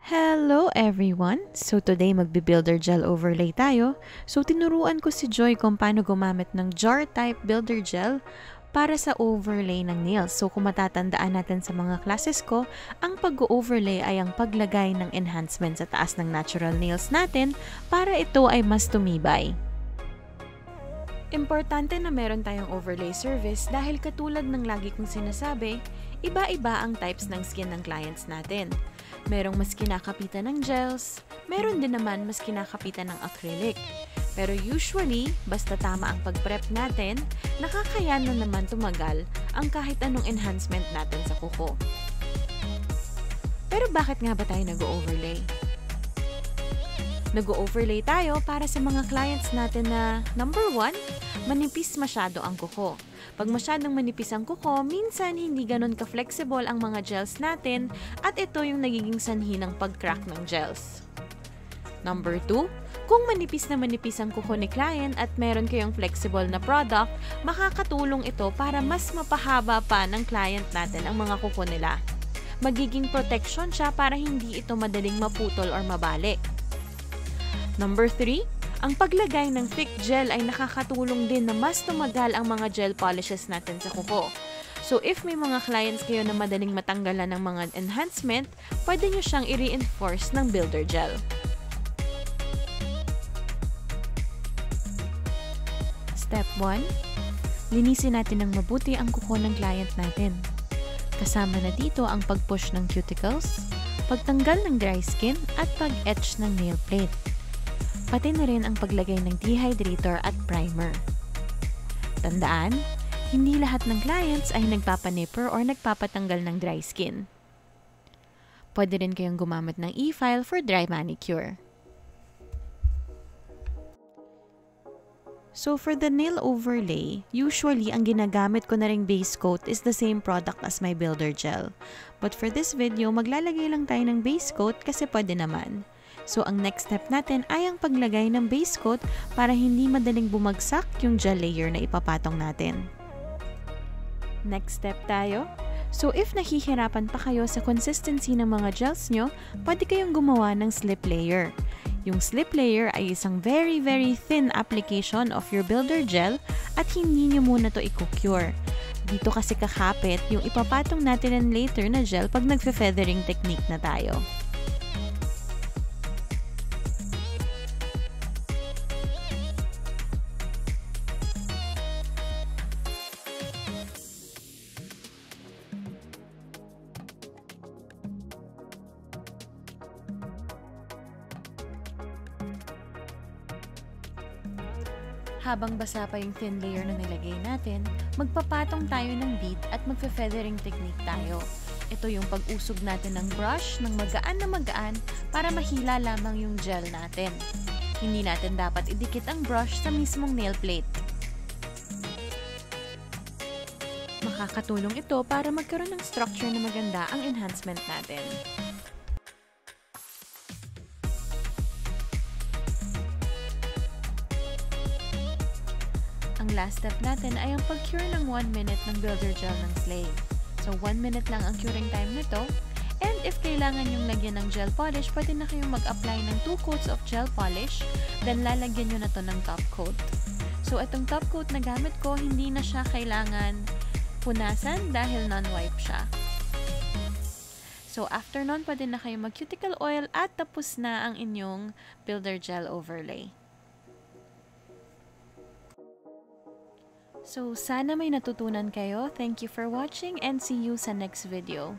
Hello everyone! So today magbi-builder gel overlay tayo. So tinuruan ko si Joy kung paano gumamit ng jar type builder gel para sa overlay ng nails. So kung matatandaan natin sa mga classes ko, ang pag-overlay ay ang paglagay ng enhancement sa taas ng natural nails natin para ito ay mas tumibay. Importante na meron tayong overlay service dahil katulad ng lagi kong sinasabi, iba-iba ang types ng skin ng clients natin. Merong mas kinakapitan ng gels, meron din naman mas kinakapitan ng acrylic. Pero usually, basta tama ang pag-prep natin, nakakayanan naman tumagal ang kahit anong enhancement natin sa kuko. Pero bakit nga ba tayo nag-overlay? Nag-overlay tayo para sa mga clients natin na number 1, manipis masyado ang kuko. Pag masyadong manipis ang kuko, minsan hindi ganun ka-flexible ang mga gels natin at ito yung nagiging sanhi ng pag-crack ng gels. Number 2, kung manipis na manipis ang kuko ni client at meron kayong flexible na product, makakatulong ito para mas mapahaba pa ng client natin ang mga kuko nila. Magiging protection siya para hindi ito madaling maputol or mabalik. Number 3, ang paglagay ng thick gel ay nakakatulong din na mas tumagal ang mga gel polishes natin sa kuko. So if may mga clients kayo na madaling matanggalan ng mga enhancement, pwede nyo siyang i-reinforce ng builder gel. Step 1, linisin natin ng mabuti ang kuko ng client natin. Kasama na dito ang pag-push ng cuticles, pagtanggal ng dry skin at pag-etch ng nail plate. Pati na rin ang paglagay ng dehydrator at primer. Tandaan, hindi lahat ng clients ay nagpapanipper or nagpapatanggal ng dry skin. Pwede rin kayong gumamit ng e-file for dry manicure. So for the nail overlay, usually ang ginagamit ko na ring base coat is the same product as my builder gel. But for this video, maglalagay lang tayo ng base coat kasi pwede naman. So, ang next step natin ay ang paglagay ng base coat para hindi madaling bumagsak yung gel layer na ipapatong natin. Next step tayo. So, if nahihirapan pa kayo sa consistency ng mga gels nyo, pwede kayong gumawa ng slip layer. Yung slip layer ay isang very thin application of your builder gel at hindi nyo muna to i-cure. Dito kasi kakapit yung ipapatong natin later na gel pag nagfe-feathering technique na tayo. Habang basa pa yung thin layer na nilagay natin, magpapatong tayo ng bead at magfe-feathering technique tayo. Ito yung pag-usog natin ng brush ng magaan na magaan para mahila lamang yung gel natin. Hindi natin dapat idikit ang brush sa mismong nail plate. Makakatulong ito para magkaroon ng structure na maganda ang enhancement natin. Ang last step natin ay ang pag-cure ng 1 minute ng builder gel ng Slay. So 1 minute lang ang curing time nito. And if kailangan yung lagyan ng gel polish, pwede na kayong mag-apply ng 2 coats of gel polish, then lalagyan nyo na to ng top coat. So itong top coat na gamit ko, hindi na siya kailangan punasan dahil non-wipe siya. So after nun, pwede na kayong mag-cuticle oil at tapos na ang inyong builder gel overlay. So, sana may natutunan kayo. Thank you for watching and see you sa next video.